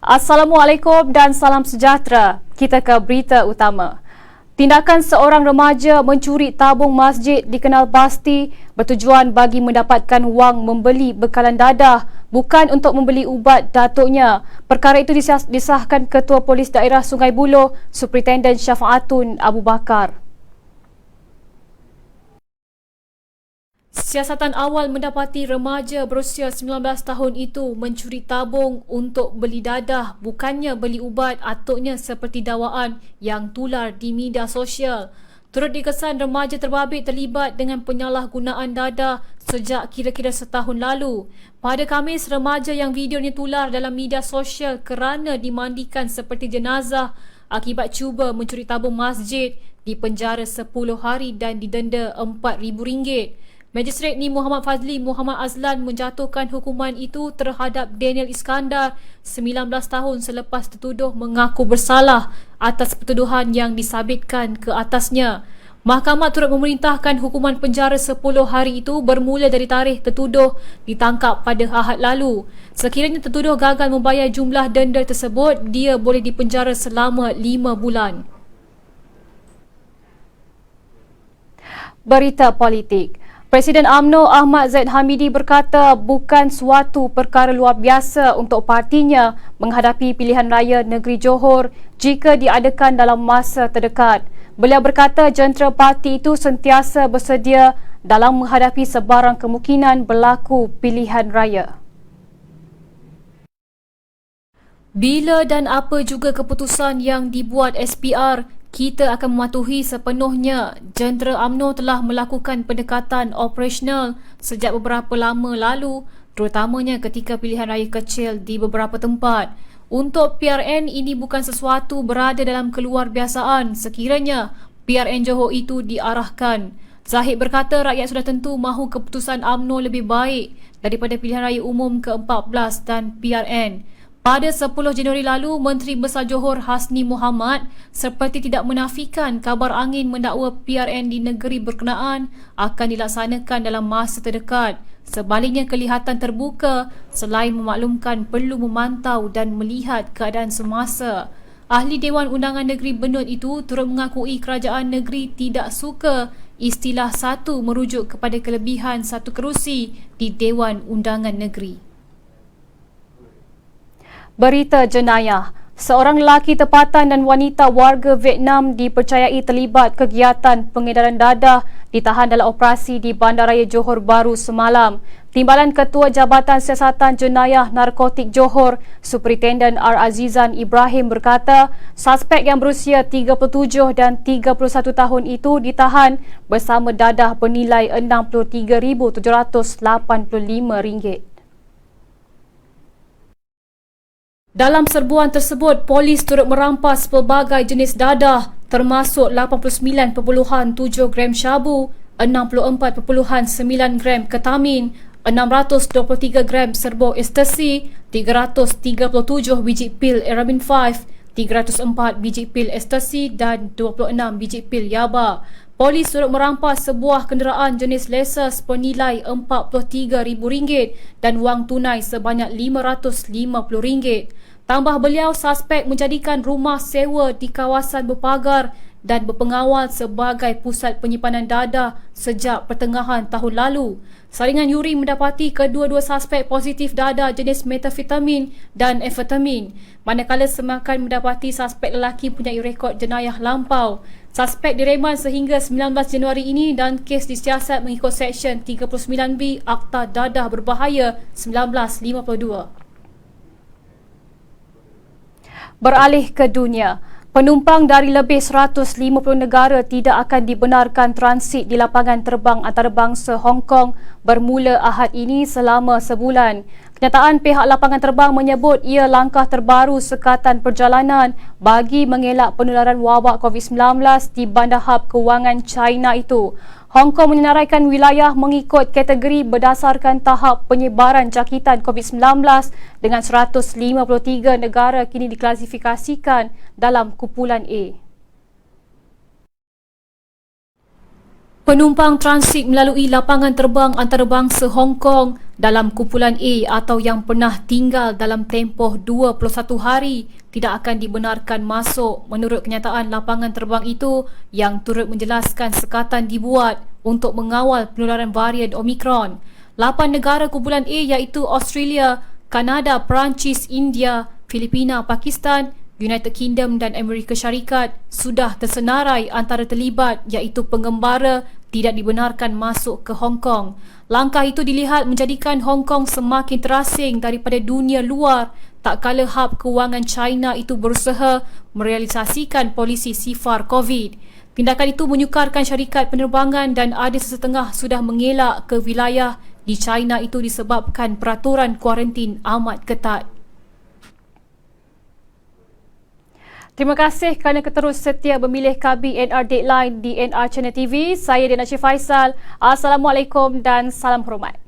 Assalamualaikum dan salam sejahtera. Kita ke berita utama. Tindakan seorang remaja mencuri tabung masjid dikenal pasti bertujuan bagi mendapatkan wang membeli bekalan dadah, bukan untuk membeli ubat datuknya. Perkara itu disahkan Ketua Polis Daerah Sungai Buloh, Superintenden Syafaatun Abu Bakar. Siasatan awal mendapati remaja berusia 19 tahun itu mencuri tabung untuk beli dadah, bukannya beli ubat atuknya seperti dakwaan yang tular di media sosial. Turut dikesan remaja terbabit terlibat dengan penyalahgunaan dadah sejak kira-kira setahun lalu. Pada Khamis, remaja yang videonya tular dalam media sosial kerana dimandikan seperti jenazah akibat cuba mencuri tabung masjid dipenjara 10 hari dan didenda RM4,000. Magistrate Ni Muhammad Fazli Muhammad Azlan menjatuhkan hukuman itu terhadap Daniel Iskandar, 19 tahun selepas tertuduh mengaku bersalah atas pertuduhan yang disabitkan ke atasnya. Mahkamah turut memerintahkan hukuman penjara 10 hari itu bermula dari tarikh tertuduh ditangkap pada Ahad lalu. Sekiranya tertuduh gagal membayar jumlah denda tersebut, dia boleh dipenjara selama 5 bulan. Berita politik. Presiden UMNO Ahmad Zaid Hamidi berkata bukan suatu perkara luar biasa untuk partinya menghadapi pilihan raya negeri Johor jika diadakan dalam masa terdekat. Beliau berkata jentera parti itu sentiasa bersedia dalam menghadapi sebarang kemungkinan berlaku pilihan raya. Bila dan apa juga keputusan yang dibuat SPR, kita akan mematuhi sepenuhnya. Jentera UMNO telah melakukan pendekatan operasional sejak beberapa lama lalu, terutamanya ketika pilihan raya kecil di beberapa tempat. Untuk PRN, ini bukan sesuatu berada dalam keluarbiasaan sekiranya PRN Johor itu diarahkan. Zahid berkata rakyat sudah tentu mahu keputusan UMNO lebih baik daripada pilihan raya umum ke-14 dan PRN. Pada 10 Januari lalu, Menteri Besar Johor Hasni Mohamad seperti tidak menafikan kabar angin mendakwa PRN di negeri berkenaan akan dilaksanakan dalam masa terdekat. Sebaliknya, kelihatan terbuka selain memaklumkan perlu memantau dan melihat keadaan semasa. Ahli Dewan Undangan Negeri Benut itu turut mengakui kerajaan negeri tidak suka istilah satu merujuk kepada kelebihan satu kerusi di Dewan Undangan Negeri. Berita jenayah. Seorang lelaki tempatan dan wanita warga Vietnam dipercayai terlibat kegiatan pengedaran dadah ditahan dalam operasi di Bandaraya Johor Bahru semalam. Timbalan Ketua Jabatan Siasatan Jenayah Narkotik Johor, Superintenden R. Azizan Ibrahim berkata, suspek yang berusia 37 dan 31 tahun itu ditahan bersama dadah bernilai RM63,785. Dalam serbuan tersebut, polis turut merampas pelbagai jenis dadah termasuk 89.7 gram syabu, 64.9 gram ketamin, 623 gram serbuk ekstasi, 337 biji pil Eramin 5, 304 biji pil ekstasi dan 26 biji pil yaba. Polis turut merampas sebuah kenderaan jenis Lexus bernilai RM43,000 dan wang tunai sebanyak RM550. Tambah beliau, suspek menjadikan rumah sewa di kawasan berpagar dan berpengawal sebagai pusat penyimpanan dadah sejak pertengahan tahun lalu. Saringan yuri mendapati kedua-dua suspek positif dadah jenis metafetamin dan amfetamin, manakala semakan mendapati suspek lelaki mempunyai rekod jenayah lampau. Suspek direman sehingga 19 Januari ini dan kes disiasat mengikut Seksyen 39B Akta Dadah Berbahaya 1952. Beralih ke dunia, penumpang dari lebih 150 negara tidak akan dibenarkan transit di lapangan terbang antarabangsa Hong Kong bermula Ahad ini selama sebulan. Kenyataan pihak lapangan terbang menyebut ia langkah terbaru sekatan perjalanan bagi mengelak penularan wabak COVID-19 di Bandar Hub Kewangan China itu. Hong Kong menyenaraikan wilayah mengikut kategori berdasarkan tahap penyebaran jangkitan COVID-19 dengan 153 negara kini diklasifikasikan dalam kumpulan A. Penumpang transit melalui lapangan terbang antarabangsa Hong Kong dalam kumpulan A atau yang pernah tinggal dalam tempoh 21 hari tidak akan dibenarkan masuk menurut kenyataan lapangan terbang itu yang turut menjelaskan sekatan dibuat untuk mengawal penularan varian Omicron. 8 negara kumpulan A iaitu Australia, Kanada, Perancis, India, Filipina, Pakistan, United Kingdom dan Amerika Syarikat sudah tersenarai antara terlibat iaitu pengembara tidak dibenarkan masuk ke Hong Kong. Langkah itu dilihat menjadikan Hong Kong semakin terasing daripada dunia luar tak kala hub kewangan China itu berusaha merealisasikan polisi sifar COVID. Tindakan itu menyukarkan syarikat penerbangan dan ada sesetengah sudah mengelak ke wilayah di China itu disebabkan peraturan kuarantin amat ketat. Terima kasih kerana terus setia memilih KBNR Dateline di NR Channel TV. Saya Dina Faisal. Assalamualaikum dan salam hormat.